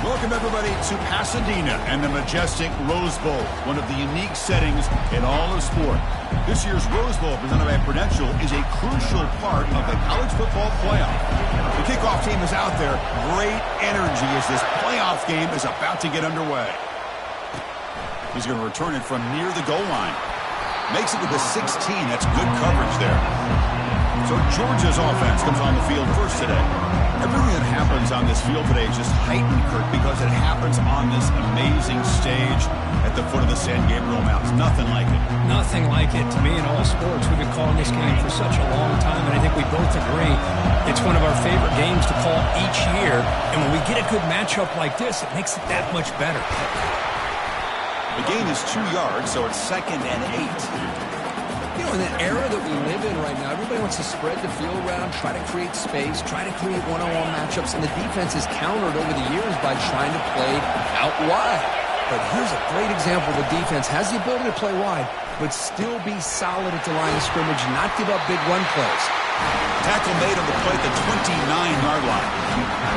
Welcome, everybody, to Pasadena and the majestic Rose Bowl, one of the unique settings in all of sport. This year's Rose Bowl, presented by Prudential, is a crucial part of the college football playoff. The kickoff team is out there. Great energy as this playoff game is about to get underway. He's going to return it from near the goal line. Makes it to the 16. That's good coverage there. So Georgia's offense comes on the field first today. Everything that happens on this field today is just heightened, Kirk, because it happens on this amazing stage at the foot of the San Gabriel Mountains. Nothing like it. Nothing like it. To me, in all sports, we've been calling this game for such a long time, and I think we both agree it's one of our favorite games to call each year. And when we get a good matchup like this, it makes it that much better. The gain is 2 yards, so it's 2nd and 8. You know, in the era that we live in right now, everybody wants to spread the field around, try to create space, try to create one-on-one matchups, and the defense has countered over the years by trying to play out wide. But here's a great example. The defense has the ability to play wide, but still be solid at the line of scrimmage, not give up big run plays. Tackle made on the play at the 29-yard line.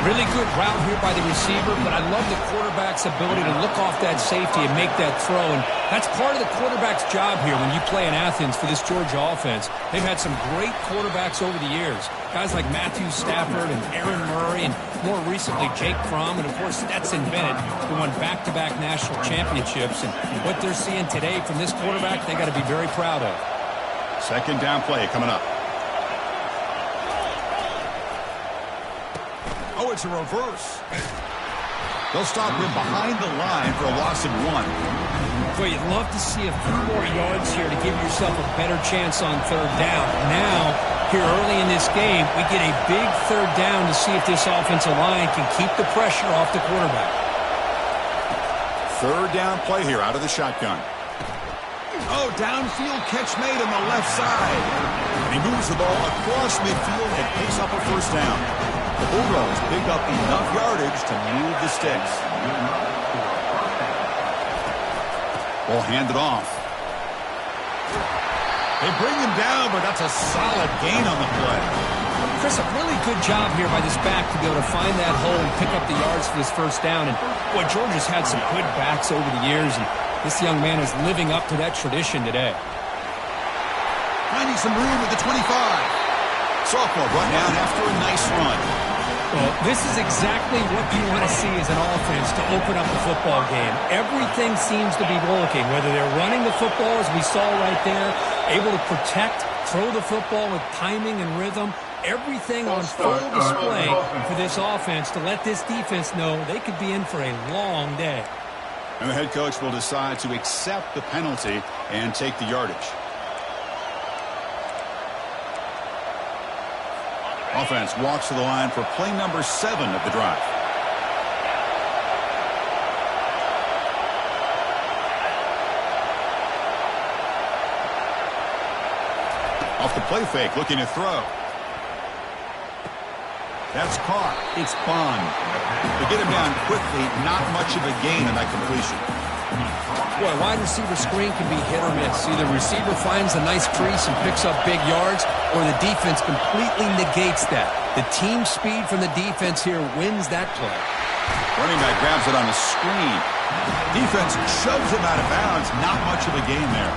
Really good route here by the receiver, but I love the quarterback's ability to look off that safety and make that throw. And that's part of the quarterback's job here when you play in Athens for this Georgia offense. They've had some great quarterbacks over the years. Guys like Matthew Stafford and Aaron Murray, and more recently Jake Fromm, and of course Stetson Bennett, who won back-to-back national championships. And what they're seeing today from this quarterback, they got to be very proud of. 2nd down play coming up. Oh, it's a reverse. They'll stop him behind the line for a loss of 1. Boy, you'd love to see a few more yards here to give yourself a better chance on 3rd down. Now, here early in this game, we get a big 3rd down to see if this offensive line can keep the pressure off the quarterback. 3rd down play here out of the shotgun. Oh, downfield catch made on the left side. And he moves the ball across midfield and picks up a 1st down. The Bulldogs pick up enough yardage to move the sticks. Ball handed off. They bring him down, but that's a solid gain on the play. Chris, a really good job here by this back to be able to find that hole and pick up the yards for this 1st down. And boy, Georgia's had some good backs over the years, and this young man is living up to that tradition today. Finding some room at the 25. Sophomore run down after a nice run. Well, this is exactly what you want to see as an offense to open up the football game. Everything seems to be working, whether they're running the football, as we saw right there, able to protect, throw the football with timing and rhythm. Everything on full display for this offense to let this defense know they could be in for a long day. And the head coach will decide to accept the penalty and take the yardage. Offense walks to the line for play number 7 of the drive. Off the play fake, looking to throw. That's caught. It's Bond. They get him down quickly. Not much of a gain on that completion. Boy, wide receiver screen can be hit or miss. Either receiver finds a nice crease and picks up big yards, or the defense completely negates that. The team speed from the defense here wins that play. Running back grabs it on the screen. Defense shoves him out of bounds. Not much of a gain there.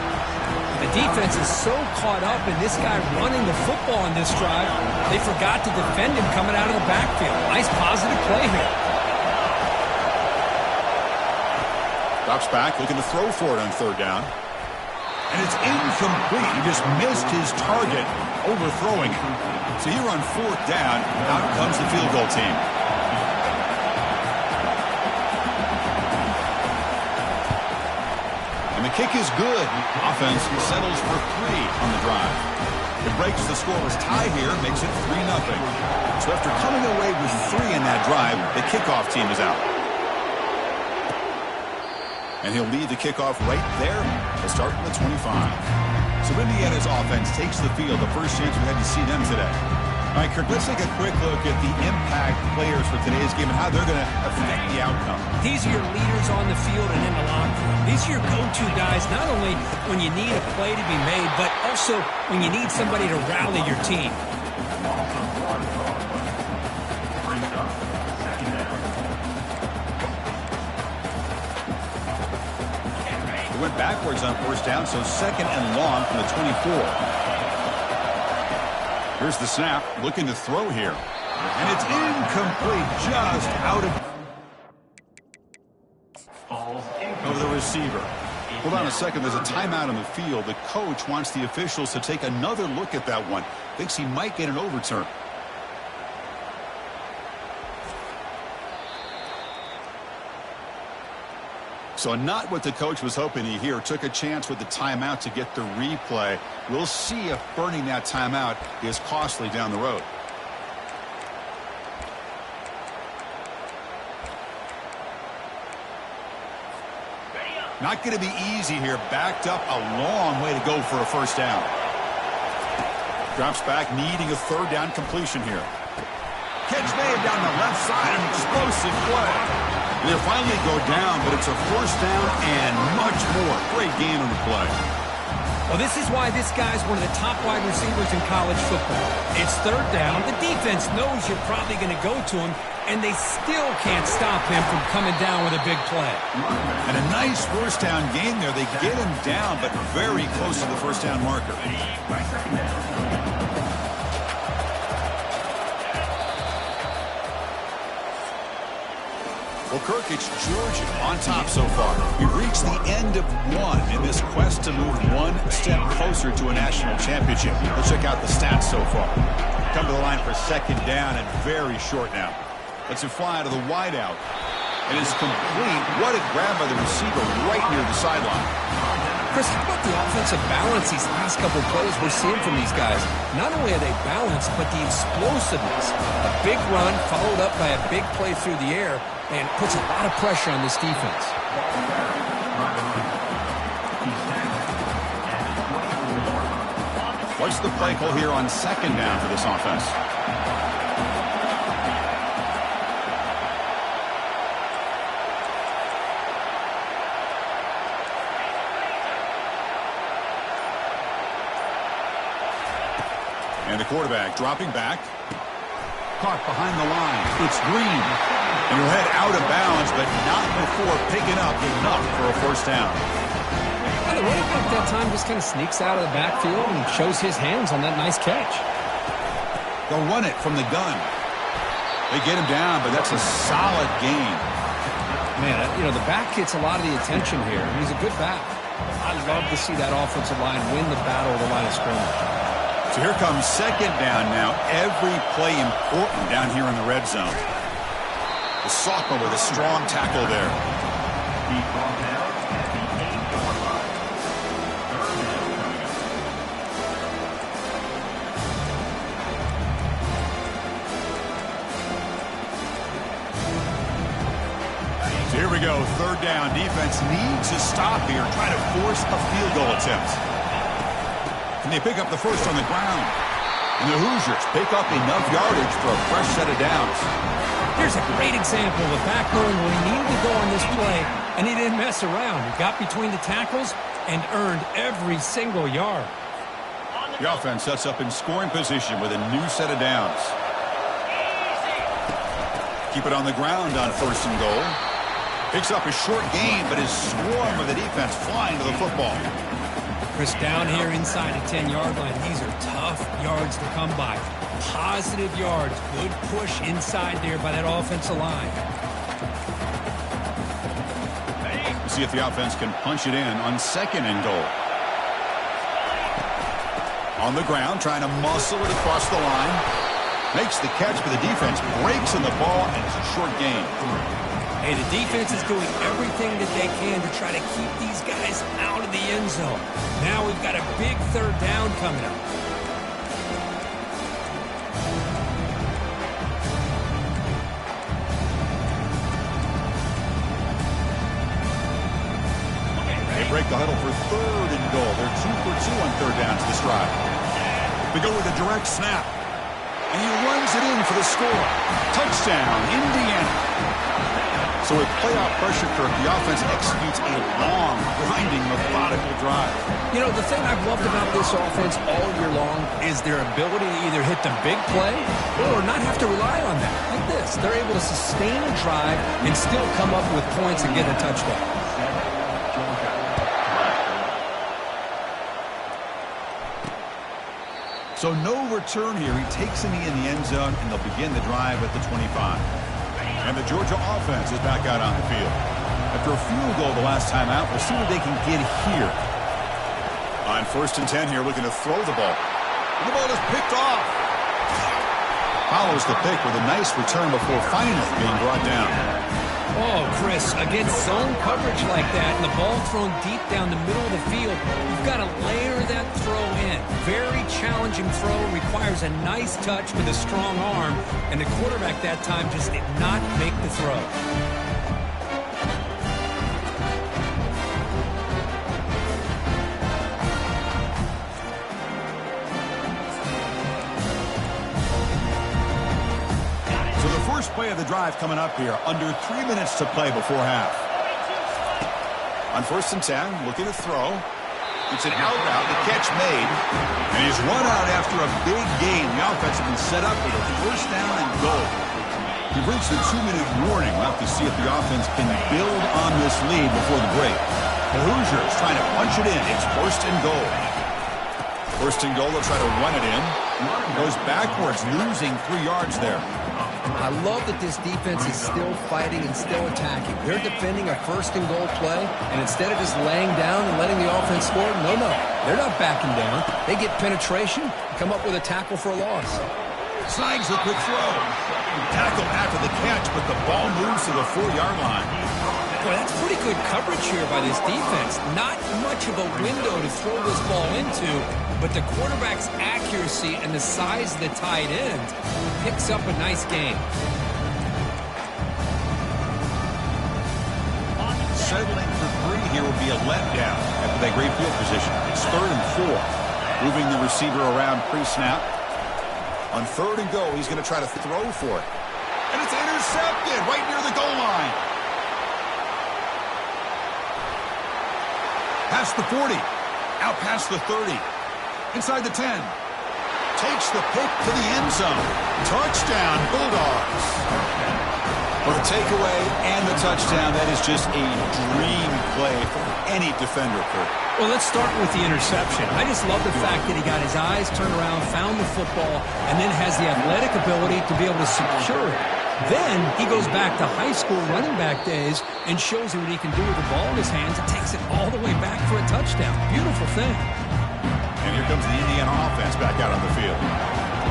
The defense is so caught up in this guy running the football in this drive, they forgot to defend him coming out of the backfield. Nice positive play here. Drops back, looking to throw for it on 3rd down. And it's incomplete. He just missed his target, overthrowing it. So here on 4th down, out comes the field goal team. And the kick is good. Offense settles for 3 on the drive. It breaks the scoreless tie here, makes it 3-0. So after coming away with 3 in that drive, the kickoff team is out. And he'll lead the kickoff right there to start from the 25. So Indiana's offense takes the field, the first chance we had to see them today. All right, Kirk, let's take a quick look at the impact players for today's game and how they're going to affect the outcome. These are your leaders on the field and in the locker room. These are your go-to guys, not only when you need a play to be made, but also when you need somebody to rally your team. went backwards on first down, so second and long from the 24. Here's the snap, looking to throw here. And it's incomplete, just out of the receiver. Hold on a second, there's a timeout on the field. The coach wants the officials to take another look at that one. Thinks he might get an overturn. So not what the coach was hoping to hear. Took a chance with the timeout to get the replay. We'll see if burning that timeout is costly down the road. Not going to be easy here. Backed up a long way to go for a first down. Drops back, needing a third down completion here. Catch made down the left side. An explosive play. They'll finally go down, but it's a first down and much more. Great game on the play. Well, this is why this guy's one of the top wide receivers in college football. It's third down. The defense knows you're probably going to go to him, and they still can't stop him from coming down with a big play. And a nice first down game there. They get him down, but very close to the first down marker. Well, Kirk, it's Georgia on top so far. We've reached the end of one in this quest to move one step closer to a national championship. Let's check out the stats so far. Come to the line for second down and very short now. Let's it fly out of the wideout. And it's complete. What a grab by the receiver right near the sideline. Chris, how about the offensive balance these last couple of plays we're seeing from these guys? Not only are they balanced, but the explosiveness. A big run followed up by a big play through the air, and puts a lot of pressure on this defense. What's the play call here on second down for this offense? And the quarterback dropping back. Caught behind the line. It's Green. And he'll head out of bounds, but not before picking up enough for a first down. And the running back that time just kind of sneaks out of the backfield and shows his hands on that nice catch. They'll run it from the gun. They get him down, but that's a solid gain. Man, you know, the back gets a lot of the attention here. He's a good back. I love to see that offensive line win the battle of the line of scrimmage. So here comes second down now. Every play important down here in the red zone. The sophomore with a strong tackle there. So here we go. Third down. Defense needs a stop here. Try to force a field goal attempt. And they pick up the first on the ground. And the Hoosiers pick up enough yardage for a fresh set of downs. Here's a great example of a back knowing where he needed to go on this play, and he didn't mess around. He got between the tackles and earned every single yard. The offense sets up in scoring position with a new set of downs. Keep it on the ground on first and goal. Picks up a short gain, but is swarmed with the defense flying to the football. Chris, down here inside the 10-yard line, these are tough yards to come by. Positive yards, good push inside there by that offensive line. We'll see if the offense can punch it in on second and goal. On the ground, trying to muscle it across the line. Makes the catch, but the defense breaks in the ball, and it's a short gain. Hey, the defense is doing everything that they can to try to keep these guys out of the end zone. Now we've got a big third down coming up. They break the huddle for third and goal. They're 2 for 2 on third downs this drive. We go with a direct snap. And he runs it in for the score. Touchdown, Indiana. So with playoff pressure, Kirk, the offense executes a long, grinding, methodical drive. You know, the thing I've loved about this offense all year long is their ability to either hit the big play or not have to rely on that. Like this, they're able to sustain a drive and still come up with points and get a touchdown. So no return here. He takes a knee in the end zone, and they'll begin the drive at the 25. And the Georgia offense is back out on the field. After a field goal the last time out, we'll see what they can get here. On 1st and 10 here, looking to throw the ball. And the ball is picked off. Follows the pick with a nice return before finally being brought down. Oh, Chris, against zone coverage like that and the ball thrown deep down the middle of the field, you've got to layer that throw in. Very challenging throw, requires a nice touch with a strong arm, and the quarterback that time just did not make the throw. Play of the drive coming up here. Under 3 minutes to play before half. On 1st and 10, looking to throw. It's an out route, the catch made. And he's run out after a big gain. The offense has been set up with a 1st down and goal. He reached the 2-minute warning. We'll have to see if the offense can build on this lead before the break. The Hoosiers trying to punch it in. It's 1st and goal. 1st and goal, they'll try to run it in. Goes backwards, losing 3 yards there. I love that this defense is still fighting and still attacking. They're defending a 1st and goal play, and instead of just laying down and letting the offense score, no, they're not backing down. They get penetration, come up with a tackle for a loss. Slides a quick throw. Tackle after the catch, but the ball moves to the 4-yard line. Boy, that's pretty good coverage here by this defense. Not much of a window to throw this ball into, but the quarterback's accuracy and the size of the tight end picks up a nice game. Settling for 3 here will be a letdown after that great field position. It's 3rd and 4. Moving the receiver around pre-snap. On 3rd and goal, he's going to try to throw for it. And it's intercepted right near the goal line. Past the 40. Out past the 30. Inside the 10. Takes the pick to the end zone. Touchdown, Bulldogs. For the takeaway and the touchdown, that is just a dream play for any defender, Kurt. Well, let's start with the interception. I just love the fact that he got his eyes turned around, found the football, and then has the athletic ability to be able to secure it. Then he goes back to high school running back days and shows you what he can do with the ball in his hands and takes it all the way back for a touchdown. Beautiful thing. And here comes the Indiana offense back out on the field.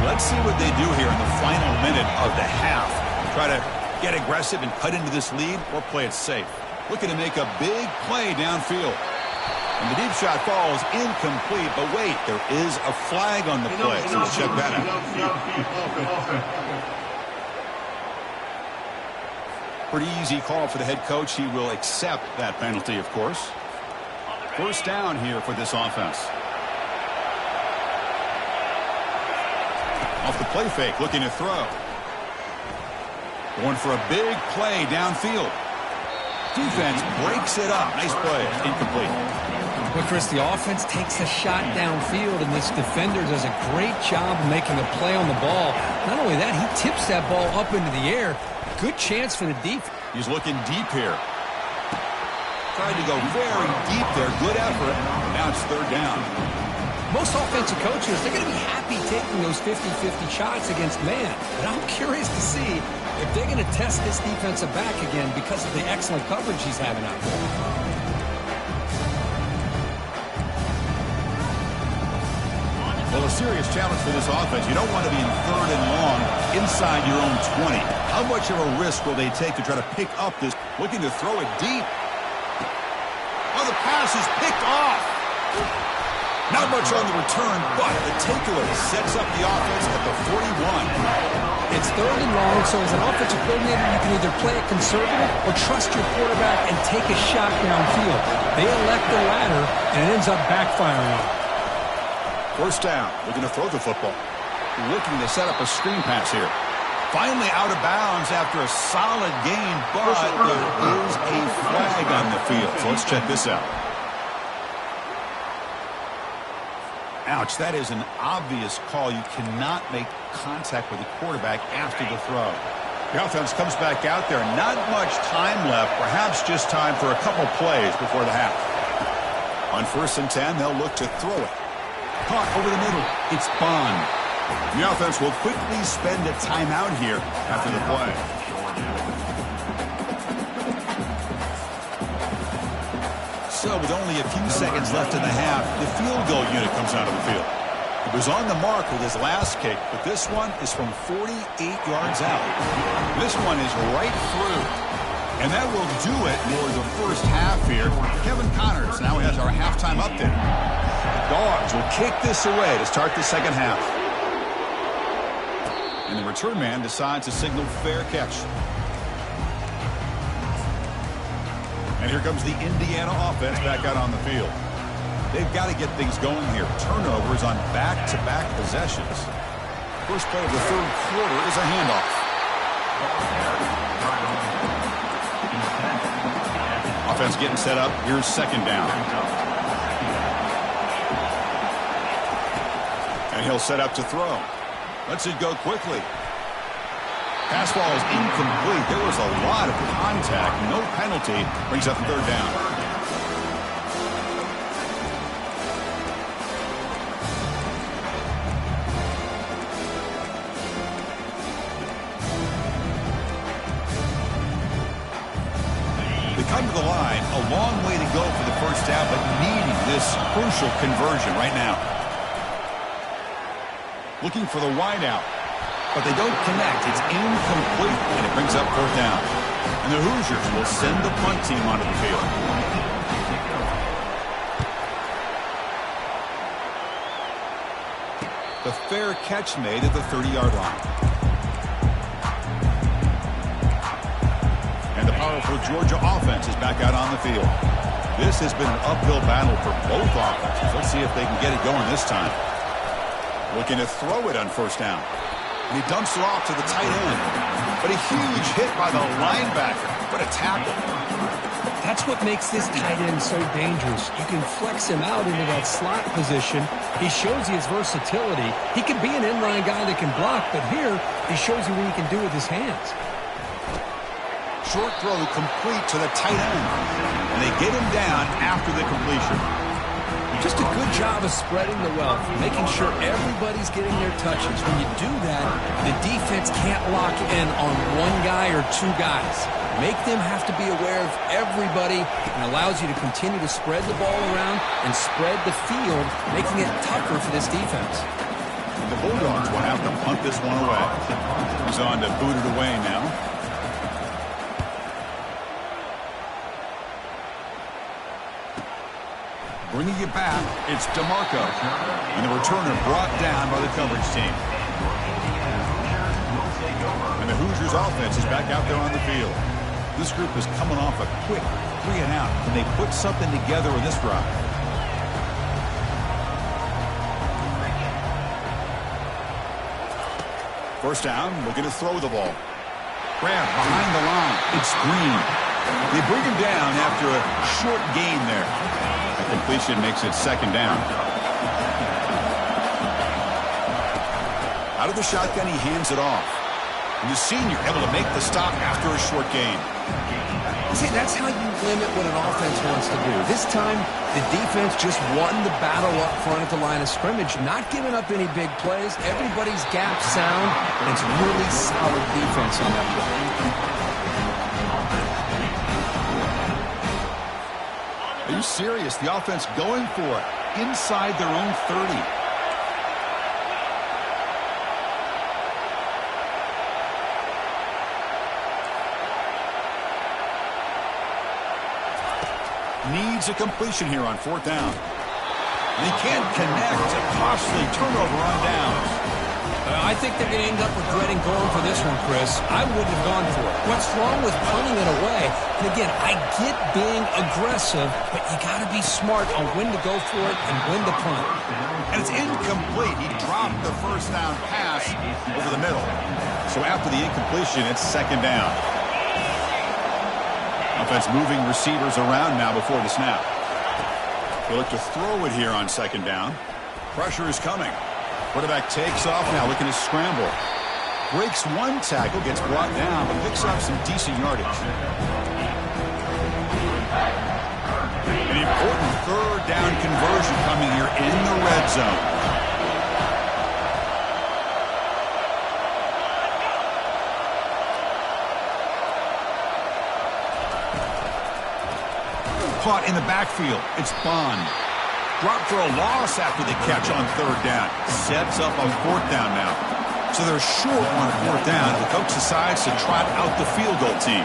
Let's see what they do here in the final minute of the half. Try to get aggressive and cut into this lead or play it safe. Looking to make a big play downfield. And the deep shot falls incomplete, but wait, there is a flag on the play, so let's check that out. Pretty easy call for the head coach. He will accept that penalty, of course. 1st down here for this offense. Off the play fake, looking to throw. Going for a big play downfield. Defense breaks it up. Nice play. Incomplete. Well, Chris, the offense takes a shot downfield, and this defender does a great job of making a play on the ball. Not only that, he tips that ball up into the air. Good chance for the defense. He's looking deep here. Tried to go very deep there. Good effort. Now it's 3rd down. Most offensive coaches, they're going to be happy taking those 50-50 shots against man. But I'm curious to see if they're going to test this defensive back again because of the excellent coverage he's having out there. Well, a serious challenge for this offense. You don't want to be in 3rd and long inside your own 20. How much of a risk will they take to try to pick up this? Looking to throw it deep. Oh, the pass is picked off. Not much on the return, but the takeaway sets up the offense at the 41. It's 3rd and long, so as an offensive coordinator, you can either play it conservative or trust your quarterback and take a shot downfield. They elect the latter, and it ends up backfiring on them. 1st down, looking to throw the football. Looking to set up a screen pass here. Finally out of bounds after a solid gain, but there is a flag on the field. So let's check this out. Ouch, that is an obvious call. You cannot make contact with the quarterback after the throw. The offense comes back out there. Not much time left, perhaps just time for a couple plays before the half. On 1st and 10, they'll look to throw it. Caught over the middle. It's Bond. The offense will quickly spend a timeout here after the play. So with only a few seconds left in the half, the field goal unit comes out of the field. He was on the mark with his last kick, but this one is from 48 yards out. This one is right through. And that will do it for the first half here. Kevin Connors now has our halftime update. The Dogs will kick this away to start the second half. And the return man decides to signal fair catch. And here comes the Indiana offense back out on the field. They've got to get things going here. Turnovers on back-to-back possessions. First play of the third quarter is a handoff. Offense getting set up. Here's second down. And he'll set up to throw. Lets it go quickly. Pass ball is incomplete. There was a lot of contact. No penalty. Brings up third down. They come to the line. A long way to go for the first down, but needing this crucial conversion right now. Looking for the wideout. But they don't connect. It's incomplete, and it brings up fourth down. And the Hoosiers will send the punt team onto the field. The fair catch made at the 30-yard line. And the powerful Georgia offense is back out on the field. This has been an uphill battle for both offenses. Let's see if they can get it going this time. Looking to throw it on first down. And he dumps it off to the tight end. But a huge hit by the linebacker. What a tackle. That's what makes this tight end so dangerous. You can flex him out into that slot position. He shows you his versatility. He can be an inline guy that can block, but here he shows you what he can do with his hands. Short throw complete to the tight end. And they get him down after the completion. Just a good job of spreading the wealth, making sure everybody's getting their touches. When you do that, the defense can't lock in on one guy or two guys. Make them have to be aware of everybody and allows you to continue to spread the ball around and spread the field, making it tougher for this defense. The Bulldogs will have to punt this one away. He's on to boot it away now. Bringing it back, it's DeMarco. And the returner brought down by the coverage team. And the Hoosiers offense is back out there on the field. This group is coming off a quick 3-and-out, and they put something together in this drive. First down, looking to throw the ball. Grab behind the line. It's Green. They bring him down after a short gain there. The completion makes it second down. Out of the shotgun, he hands it off. And the senior able to make the stop after a short gain. See, that's how you limit what an offense wants to do. This time, the defense just won the battle up front at the line of scrimmage, not giving up any big plays. Everybody's gap sound, and it's really solid defense on that play. Are you serious? The offense going for it inside their own 30. Needs a completion here on fourth down. And he can't connect. A costly turnover on downs. I think they're going to end up regretting going for this one, Chris. I wouldn't have gone for it. What's wrong with punting it away? And again, I get being aggressive, but you got to be smart on when to go for it and when to punt. And it's incomplete. He dropped the first down pass over the middle. So after the incompletion, it's second down. Offense moving receivers around now before the snap. They look to throw it here on second down. Pressure is coming. Quarterback takes off now, looking to scramble. Breaks one tackle, gets brought down, but picks up some decent yardage. An important third down conversion coming here in the red zone. Caught in the backfield. It's Bond. Dropped for a loss after the catch on third down. Sets up a fourth down now. So they're short on fourth down. The coach decides to trot out the field goal team.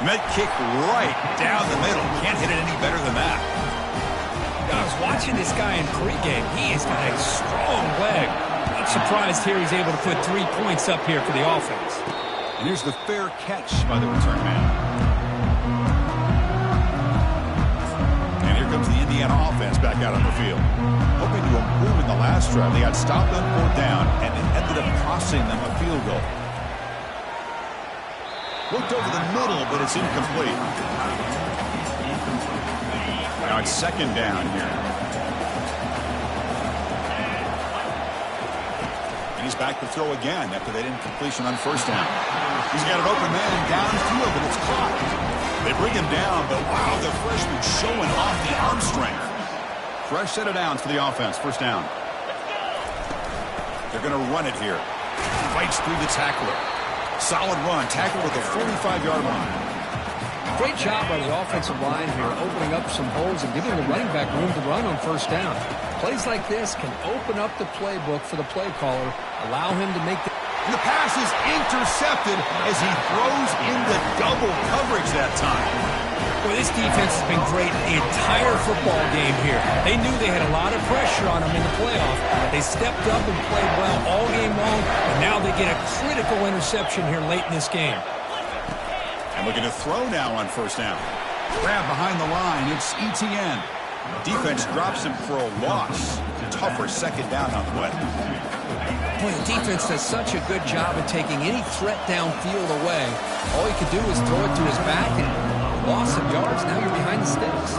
Met kick right down the middle. Can't hit it any better than that. I was watching this guy in pregame. He has got a strong leg. Not surprised here he's able to put 3 points up here for the offense. And here's the fair catch by the return man. Comes the Indiana offense back out on the field. Hoping to improve in the last drive. They got stopped on fourth down, and it ended up costing them a field goal. Looked over the middle, but it's incomplete. Now it's second down here. And he's back to throw again after that incompletion on first down. He's got an open man downfield, and it's caught. They bring him down, but wow, the freshman showing off the arm strength. Fresh set of downs for the offense. First down. They're going to run it here. Fights through the tackler. Solid run. Tackle with the 45-yard line. Great job by the offensive line here, opening up some holes and giving the running back room to run on first down. Plays like this can open up the playbook for the play caller, allow him to make the... And the pass is intercepted as he throws into double coverage that time. Boy, this defense has been great the entire football game here. They knew they had a lot of pressure on them in the playoff. They stepped up and played well all game long, and now they get a critical interception here late in this game. And looking to throw now on first down. Grab behind the line. It's Etienne. Defense drops him for a loss. Tougher second down on the way. Boy, the defense does such a good job of taking any threat downfield away. All he could do was throw it to his back and loss of yards. Now you're behind the sticks.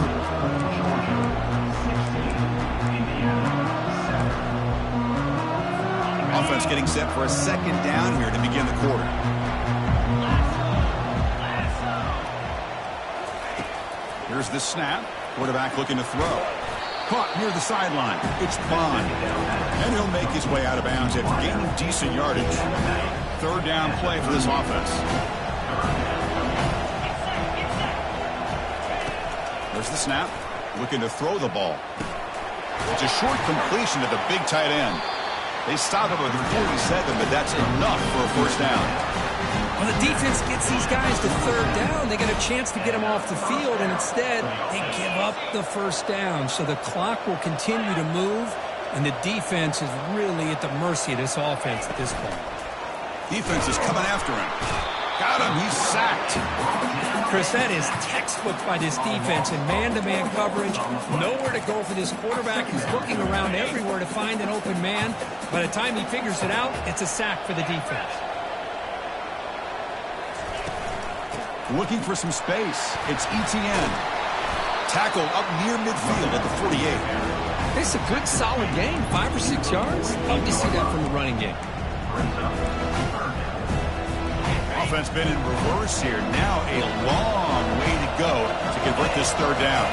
Offense getting set for a second down here to begin the quarter. Here's the snap. Quarterback looking to throw. Caught near the sideline. It's Bond. And he'll make his way out of bounds after gaining decent yardage. Third down play for this offense. There's the snap. Looking to throw the ball. It's a short completion to the big tight end. They stop it with 47, but that's enough for a first down. When the defense gets these guys to third down, they get a chance to get them off the field, and instead they give up the first down. So the clock will continue to move, and the defense is really at the mercy of this offense at this point. Defense is coming after him. Got him. He's sacked. Chris, that is textbook by this defense in man-to-man coverage. Nowhere to go for this quarterback. He's looking around everywhere to find an open man. By the time he figures it out, it's a sack for the defense. Looking for some space. It's Etienne. Tackled up near midfield at the 48. It's a good, solid game. 5 or 6 yards. Love to see that from the running game. Offense been in reverse here. Now a long way to go to convert this third down.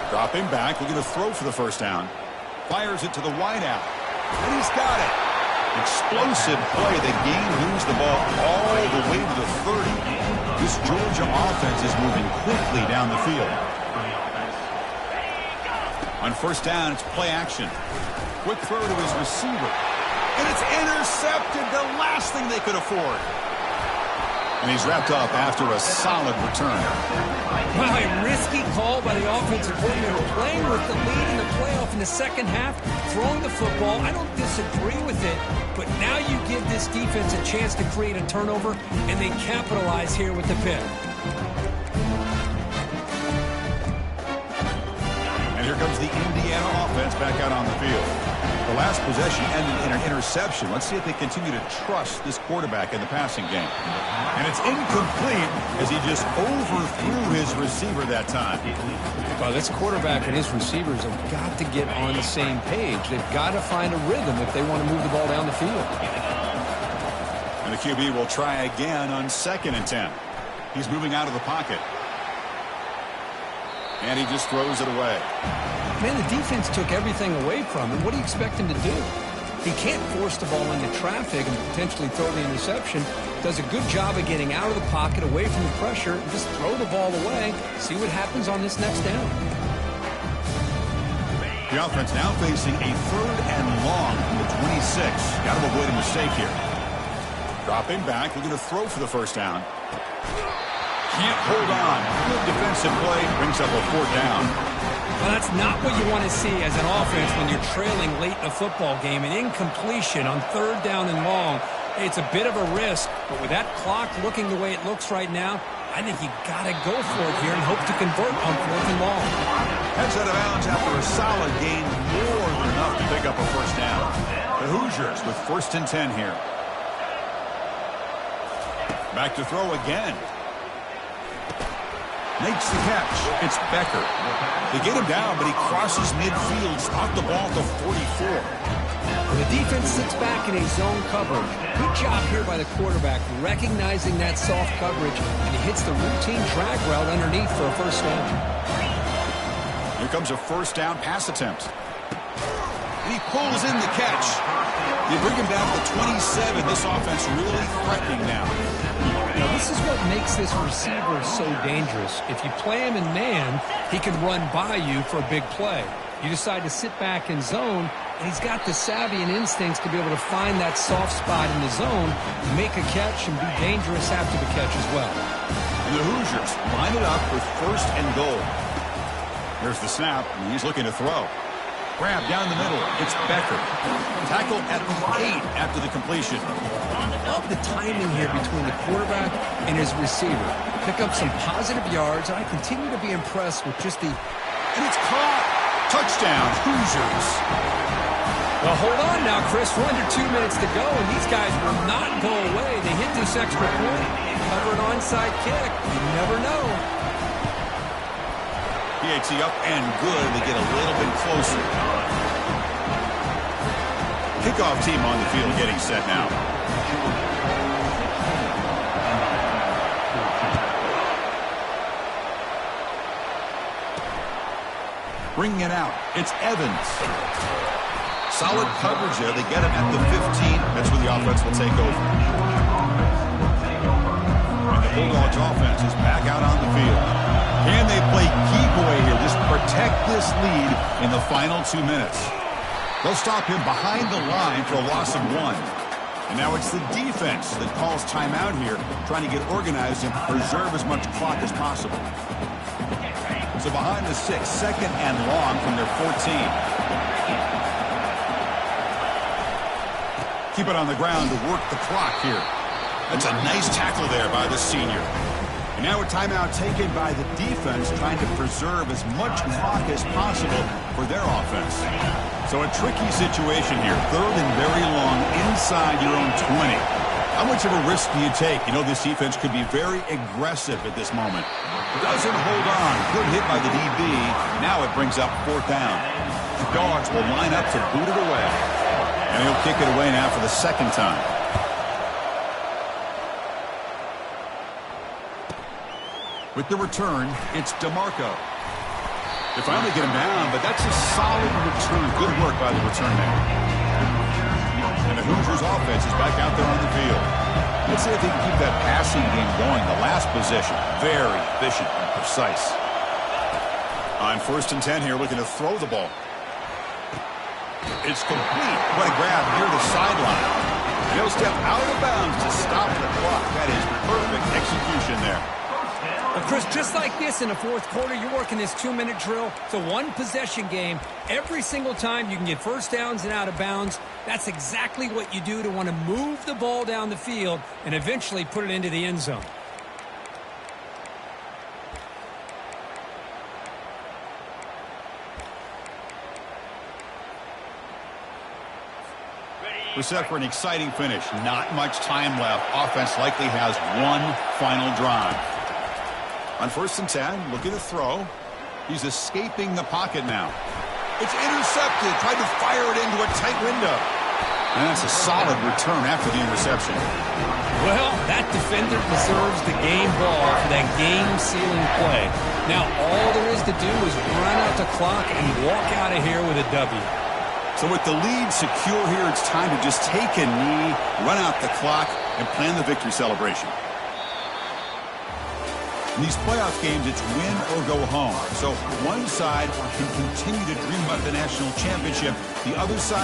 Dropping back. Looking to throw for the first down. Fires it to the wideout. And he's got it. Explosive play. The game moves the ball all the way to the 30. This Georgia offense is moving quickly down the field. On first down, it's play action. Quick throw to his receiver. And it's intercepted. The last thing they could afford. And he's wrapped up after a solid return. Wow, a risky call by the offensive coordinator, playing with the lead in the playoff in the second half, throwing the football. I don't disagree with it, but now you give this defense a chance to create a turnover, and they capitalize here with the pick. And here comes the Indiana offense back out on the field. The last possession ended in an interception. Let's see if they continue to trust this quarterback in the passing game. And it's incomplete as he just overthrew his receiver that time. Well, this quarterback and his receivers have got to get on the same page. They've got to find a rhythm if they want to move the ball down the field. And And the QB will try again on 2nd and 10. He's moving out of the pocket. And he just throws it away. Man, the defense took everything away from him. What do you expect him to do? He can't force the ball into traffic and potentially throw the interception. Does a good job of getting out of the pocket, away from the pressure, and just throw the ball away. See what happens on this next down. The offense now facing a 3rd and long from the 26. Got to avoid a mistake here. Dropping back, looking to throw for the first down. Can't hold on. Good defensive play, brings up a 4th down. Well, that's not what you want to see as an offense when you're trailing late in a football game. An incompletion on 3rd down and long. It's a bit of a risk, but with that clock looking the way it looks right now, I think you got to go for it here and hope to convert on 4th and long. Heads out of bounds after a solid gain, more than enough to pick up a first down. The Hoosiers with 1st and 10 here. Back to throw again. Makes the catch. It's Becker. They get him down, but he crosses midfield, stopped the ball to 44. The defense sits back in a zone coverage. Good job here by the quarterback, recognizing that soft coverage, and he hits the routine drag route underneath for a first down. Here comes a first down pass attempt. And he pulls in the catch. They bring him down to the 27. This offense really threatening now. Now, this is what makes this receiver so dangerous. If you play him in man, he can run by you for a big play. You decide to sit back in zone, and he's got the savvy and instincts to be able to find that soft spot in the zone, make a catch, and be dangerous after the catch as well. And the Hoosiers line it up with 1st and goal. Here's the snap, and he's looking to throw. Grab down the middle. It's Becker. Tackle at the 8 after the completion. Love the timing here between the quarterback and his receiver. Pick up some positive yards, and I continue to be impressed with just the... And it's caught. Touchdown, Hoosiers. Well, hold on now, Chris. We're under 2 minutes to go, and these guys will not go away. They hit this extra point. Cover an onside kick. You never know. PAT up and good. They get a little bit closer. Kickoff team on the field getting set now. Bringing it out. It's Evans. Solid coverage there. They get him at the 15. That's where the offense will take over. And the Bulldogs offense is back out on the field. Can they play keep away here? Just protect this lead in the final 2 minutes. They'll stop him behind the line for a loss of 1. And now it's the defense that calls timeout here, trying to get organized and preserve as much clock as possible. So behind the 6, 2nd and long from their 14. Keep it on the ground to work the clock here. That's a nice tackle there by the senior. And now a timeout taken by the defense, trying to preserve as much clock as possible for their offense. So a tricky situation here. 3rd and very long inside your own 20. How much of a risk do you take? You know, this defense could be very aggressive at this moment. Doesn't hold on. Good hit by the DB. Now it brings up 4th down. The Dogs will line up to boot it away. And he'll kick it away now for the 2nd time. With the return, it's DeMarco. They finally get him down, but that's a solid return. Good work by the return man. And the Hoosiers offense is back out there on the field. Let's see if they can keep that passing game going. The last possession, very efficient and precise. On 1st and 10 here, looking to throw the ball. It's complete. What a grab near the sideline. He'll step out of bounds to stop the clock. That is perfect execution there. Well, Chris, just like this in the 4th quarter, you're working this 2-minute drill. It's a 1-possession game. Every single time you can get first downs and out of bounds. That's exactly what you do to want to move the ball down the field and eventually put it into the end zone. We're set for an exciting finish. Not much time left. Offense likely has one final drive. On 1st and 10, looking to throw. He's escaping the pocket now. It's intercepted. Tried to fire it into a tight window. And that's a solid return after the interception. Well, that defender deserves the game ball for that game-sealing play. Now, all there is to do is run out the clock and walk out of here with a W. So with the lead secure here, it's time to just take a knee, run out the clock, and plan the victory celebration. In these playoff games, it's win or go home. So one side can continue to dream about the national championship. The other side